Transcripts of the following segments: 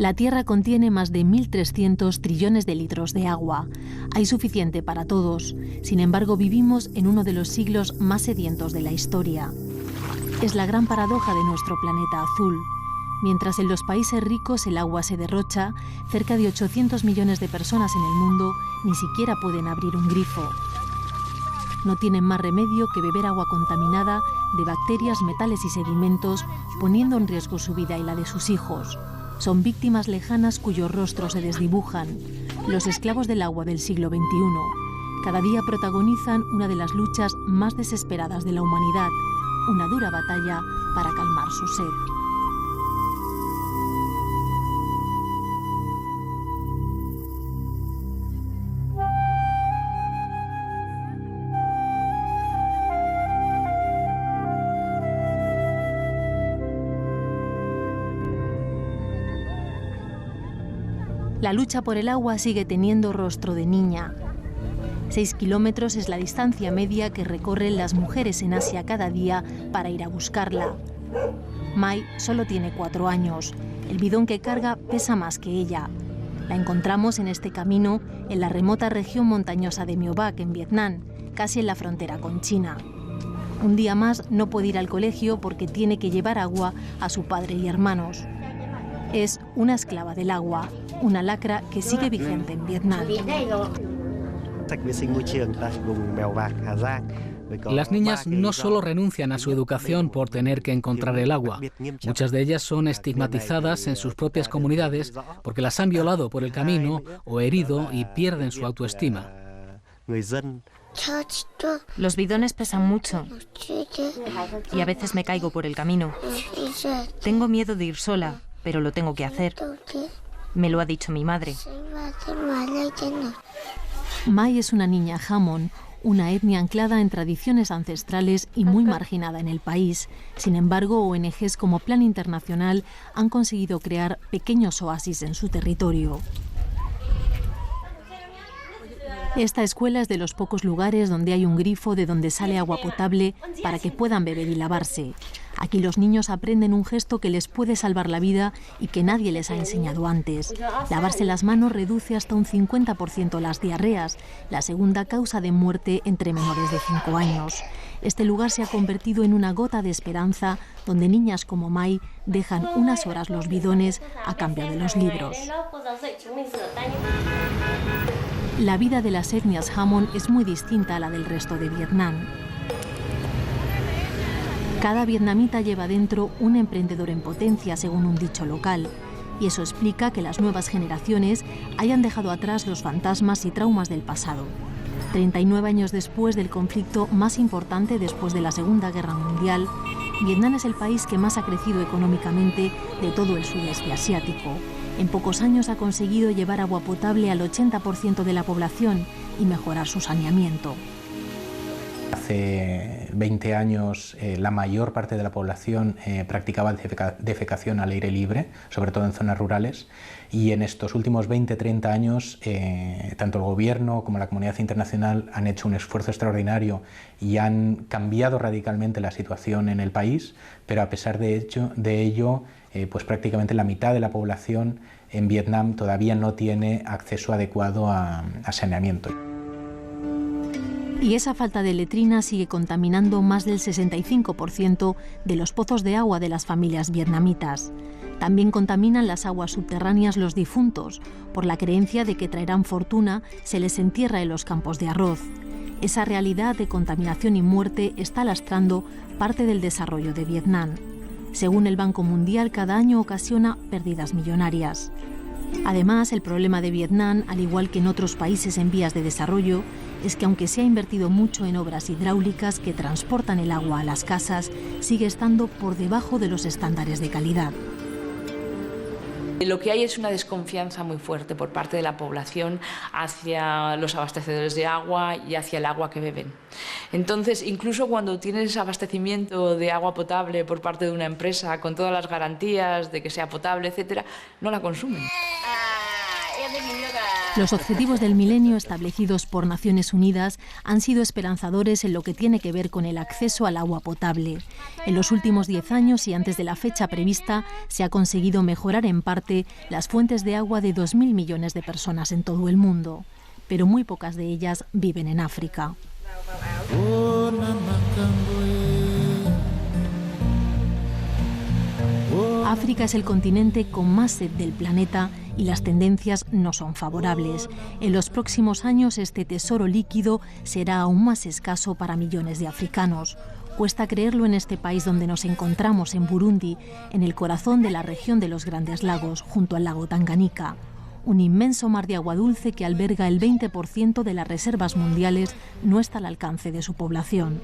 La Tierra contiene más de 1.300 trillones de litros de agua. Hay suficiente para todos. Sin embargo, vivimos en uno de los siglos más sedientos de la historia. Es la gran paradoja de nuestro planeta azul. Mientras en los países ricos el agua se derrocha, cerca de 800 millones de personas en el mundo ni siquiera pueden abrir un grifo. No tienen más remedio que beber agua contaminada de bacterias, metales y sedimentos, poniendo en riesgo su vida y la de sus hijos. Son víctimas lejanas cuyos rostros se desdibujan, los esclavos del agua del siglo XXI. Cada día protagonizan una de las luchas más desesperadas de la humanidad, una dura batalla para calmar su sed. La lucha por el agua sigue teniendo rostro de niña. 6 kilómetros es la distancia media que recorren las mujeres en Asia cada día para ir a buscarla. Mai solo tiene 4 años. El bidón que carga pesa más que ella. La encontramos en este camino en la remota región montañosa de Myobac, en Vietnam, casi en la frontera con China. Un día más no puede ir al colegio porque tiene que llevar agua a su padre y hermanos. Es una esclava del agua, una lacra que sigue vigente en Vietnam. Las niñas no solo renuncian a su educación por tener que encontrar el agua. Muchas de ellas son estigmatizadas en sus propias comunidades porque las han violado por el camino o herido y pierden su autoestima. Los bidones pesan mucho y a veces me caigo por el camino. Tengo miedo de ir sola, pero lo tengo que hacer. Me lo ha dicho mi madre. Mai es una niña Hmong, una etnia anclada en tradiciones ancestrales y muy marginada en el país. Sin embargo, ONGs como Plan Internacional han conseguido crear pequeños oasis en su territorio. Esta escuela es de los pocos lugares donde hay un grifo de donde sale agua potable para que puedan beber y lavarse. Aquí los niños aprenden un gesto que les puede salvar la vida y que nadie les ha enseñado antes. Lavarse las manos reduce hasta un 50% las diarreas, la segunda causa de muerte entre menores de 5 años. Este lugar se ha convertido en una gota de esperanza donde niñas como Mai dejan unas horas los bidones a cambio de los libros. La vida de las etnias Hmong es muy distinta a la del resto de Vietnam. Cada vietnamita lleva dentro un emprendedor en potencia, según un dicho local, y eso explica que las nuevas generaciones hayan dejado atrás los fantasmas y traumas del pasado. 39 años después del conflicto más importante después de la Segunda Guerra Mundial, Vietnam es el país que más ha crecido económicamente de todo el sudeste asiático. En pocos años ha conseguido llevar agua potable al 80% de la población y mejorar su saneamiento. Hace 20 años la mayor parte de la población practicaba defecación al aire libre, sobre todo en zonas rurales, y en estos últimos 20-30 años tanto el gobierno como la comunidad internacional han hecho un esfuerzo extraordinario y han cambiado radicalmente la situación en el país, pero a pesar de ello pues prácticamente la mitad de la población en Vietnam todavía no tiene acceso adecuado a saneamiento. Y esa falta de letrina sigue contaminando más del 65% de los pozos de agua de las familias vietnamitas. También contaminan las aguas subterráneas los difuntos, por la creencia de que traerán fortuna, se les entierra en los campos de arroz. Esa realidad de contaminación y muerte está lastrando parte del desarrollo de Vietnam. Según el Banco Mundial, cada año ocasiona pérdidas millonarias. Además, el problema de Vietnam, al igual que en otros países en vías de desarrollo, es que aunque se ha invertido mucho en obras hidráulicas que transportan el agua a las casas, sigue estando por debajo de los estándares de calidad. Lo que hay es una desconfianza muy fuerte por parte de la población hacia los abastecedores de agua y hacia el agua que beben. Entonces, incluso cuando tienes abastecimiento de agua potable por parte de una empresa con todas las garantías de que sea potable, etcétera, no la consumen. Los objetivos del milenio establecidos por Naciones Unidas han sido esperanzadores en lo que tiene que ver con el acceso al agua potable. En los últimos 10 años y antes de la fecha prevista, se ha conseguido mejorar en parte las fuentes de agua de 2.000 millones de personas en todo el mundo, pero muy pocas de ellas viven en África. África es el continente con más sed del planeta y las tendencias no son favorables. En los próximos años este tesoro líquido será aún más escaso para millones de africanos. Cuesta creerlo en este país donde nos encontramos, en Burundi, en el corazón de la región de los Grandes Lagos, junto al lago Tanganika. Un inmenso mar de agua dulce que alberga el 20% de las reservas mundiales no está al alcance de su población.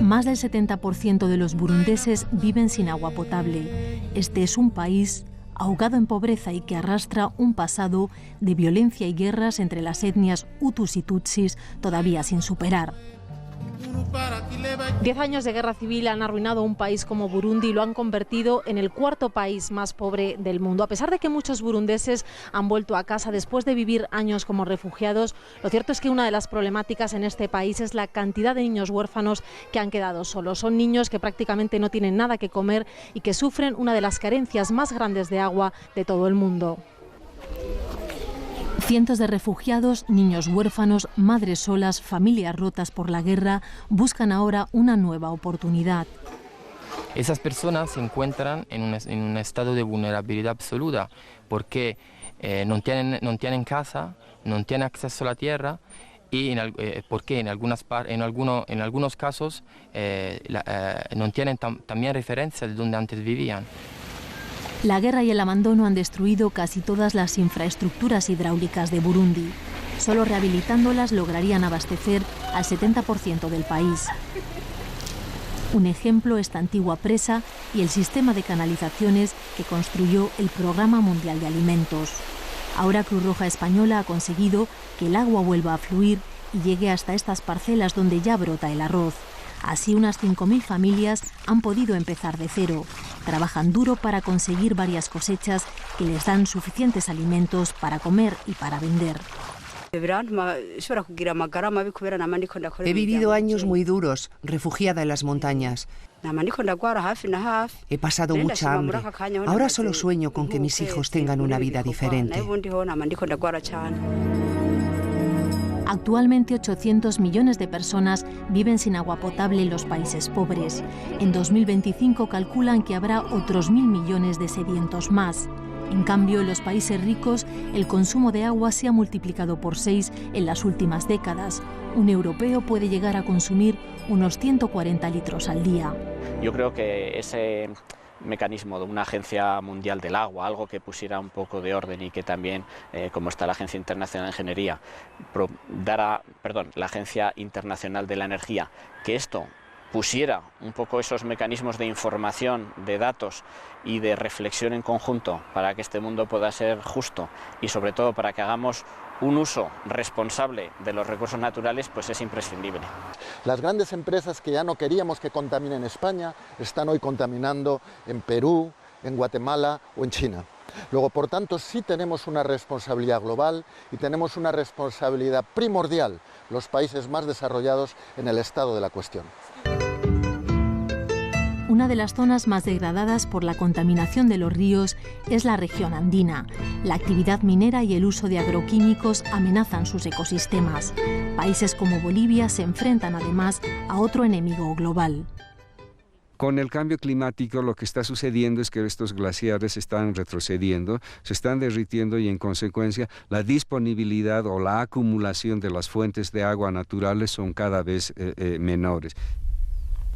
Más del 70% de los burundeses viven sin agua potable. Este es un país ahogado en pobreza y que arrastra un pasado de violencia y guerras entre las etnias hutus y tutsis todavía sin superar. 10 años de guerra civil han arruinado un país como Burundi y lo han convertido en el cuarto país más pobre del mundo. A pesar de que muchos burundeses han vuelto a casa después de vivir años como refugiados, lo cierto es que una de las problemáticas en este país es la cantidad de niños huérfanos que han quedado solos. Son niños que prácticamente no tienen nada que comer y que sufren una de las carencias más grandes de agua de todo el mundo. Cientos de refugiados, niños huérfanos, madres solas, familias rotas por la guerra, buscan ahora una nueva oportunidad. Esas personas se encuentran en un estado de vulnerabilidad absoluta porque no tienen casa, no tienen acceso a la tierra y porque en algunos casos no tienen también referencia de donde antes vivían. La guerra y el abandono han destruido casi todas las infraestructuras hidráulicas de Burundi. Solo rehabilitándolas lograrían abastecer al 70% del país. Un ejemplo, esta antigua presa y el sistema de canalizaciones que construyó el Programa Mundial de Alimentos. Ahora Cruz Roja Española ha conseguido que el agua vuelva a fluir y llegue hasta estas parcelas donde ya brota el arroz. Así unas 5.000 familias han podido empezar de cero. Trabajan duro para conseguir varias cosechas que les dan suficientes alimentos para comer y para vender. He vivido años muy duros, refugiada en las montañas. He pasado mucha hambre. Ahora solo sueño con que mis hijos tengan una vida diferente. Actualmente 800 millones de personas viven sin agua potable en los países pobres. En 2025 calculan que habrá otros 1.000 millones de sedientos más. En cambio, en los países ricos, el consumo de agua se ha multiplicado por 6 en las últimas décadas. Un europeo puede llegar a consumir unos 140 litros al día. Yo creo que ese mecanismo de una agencia mundial del agua, algo que pusiera un poco de orden y que también, como está la Agencia Internacional de Ingeniería, la Agencia Internacional de la Energía, que esto pusiera un poco esos mecanismos de información, de datos y de reflexión en conjunto para que este mundo pueda ser justo y sobre todo para que hagamos un uso responsable de los recursos naturales, pues es imprescindible. Las grandes empresas que ya no queríamos que contaminen España están hoy contaminando en Perú, en Guatemala o en China. Luego, por tanto, sí tenemos una responsabilidad global y tenemos una responsabilidad primordial los países más desarrollados en el estado de la cuestión. Una de las zonas más degradadas por la contaminación de los ríos es la región andina. La actividad minera y el uso de agroquímicos amenazan sus ecosistemas. Países como Bolivia se enfrentan además a otro enemigo global. Con el cambio climático lo que está sucediendo es que estos glaciares están retrocediendo, se están derritiendo y en consecuencia la disponibilidad o la acumulación de las fuentes de agua naturales son cada vez menores.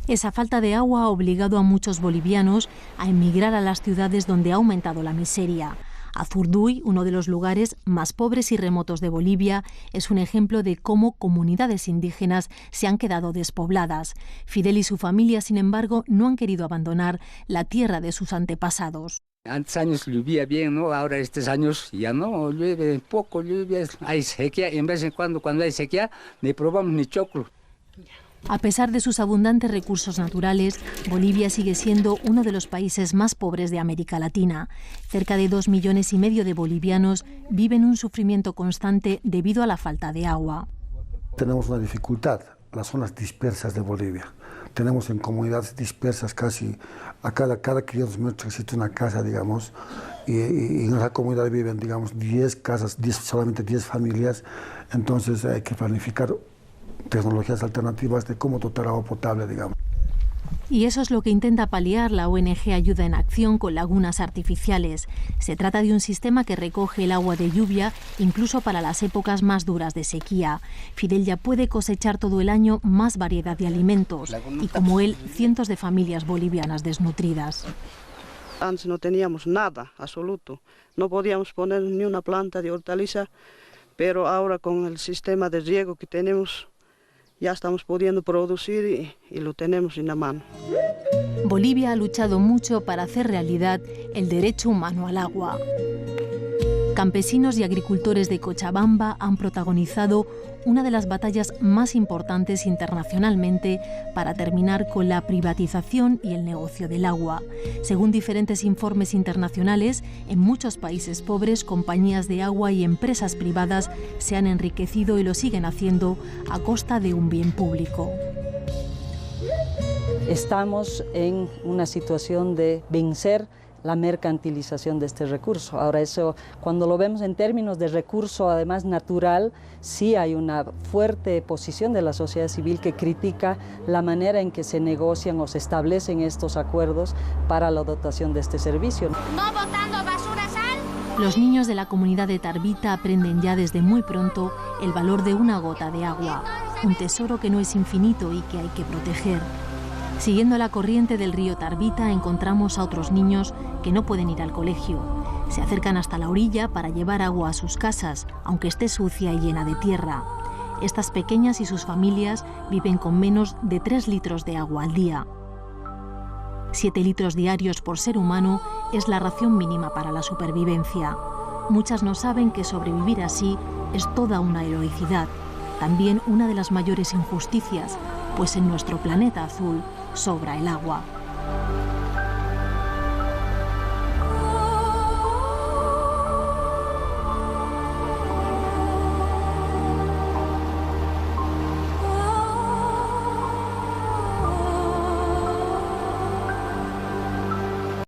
Esa falta de agua ha obligado a muchos bolivianos a emigrar a las ciudades donde ha aumentado la miseria. Azurduy, uno de los lugares más pobres y remotos de Bolivia, es un ejemplo de cómo comunidades indígenas se han quedado despobladas. Fidel y su familia, sin embargo, no han querido abandonar la tierra de sus antepasados. Antes años llovía bien, ¿no? Ahora estos años ya no, llueve poco, hay sequía. En vez en cuando hay sequía, ni probamos ni choclo. A pesar de sus abundantes recursos naturales, Bolivia sigue siendo uno de los países más pobres de América Latina. Cerca de 2,5 millones de bolivianos viven un sufrimiento constante debido a la falta de agua. Tenemos una dificultad, las zonas dispersas de Bolivia. Tenemos en comunidades dispersas casi a cada 500 metros existe una casa, digamos, y en esa comunidad viven, digamos, 10 casas, solamente 10 familias. Entonces hay que planificar tecnologías alternativas de cómo dotar agua potable, digamos. Y eso es lo que intenta paliar la ONG Ayuda en Acción con lagunas artificiales. Se trata de un sistema que recoge el agua de lluvia incluso para las épocas más duras de sequía. Fidel ya puede cosechar todo el año más variedad de alimentos y, como él, cientos de familias bolivianas desnutridas. Antes no teníamos nada, absoluto. No podíamos poner ni una planta de hortaliza, pero ahora con el sistema de riego que tenemos ya estamos pudiendo producir y lo tenemos en la mano. Bolivia ha luchado mucho para hacer realidad el derecho humano al agua. Campesinos y agricultores de Cochabamba han protagonizado una de las batallas más importantes internacionalmente para terminar con la privatización y el negocio del agua. Según diferentes informes internacionales, en muchos países pobres, compañías de agua y empresas privadas se han enriquecido y lo siguen haciendo a costa de un bien público. Estamos en una situación de vencer la mercantilización de este recurso. Ahora eso, cuando lo vemos en términos de recurso además natural, sí hay una fuerte posición de la sociedad civil que critica la manera en que se negocian o se establecen estos acuerdos para la dotación de este servicio. No botando basura, sal. Los niños de la comunidad de Tarbita aprenden ya desde muy pronto el valor de una gota de agua, un tesoro que no es infinito y que hay que proteger. Siguiendo la corriente del río Tarbita encontramos a otros niños que no pueden ir al colegio. Se acercan hasta la orilla para llevar agua a sus casas, aunque esté sucia y llena de tierra. Estas pequeñas y sus familias viven con menos de 3 litros de agua al día. 7 litros diarios por ser humano es la ración mínima para la supervivencia. Muchas no saben que sobrevivir así es toda una heroicidad, también una de las mayores injusticias, pues en nuestro planeta azul sobra el agua.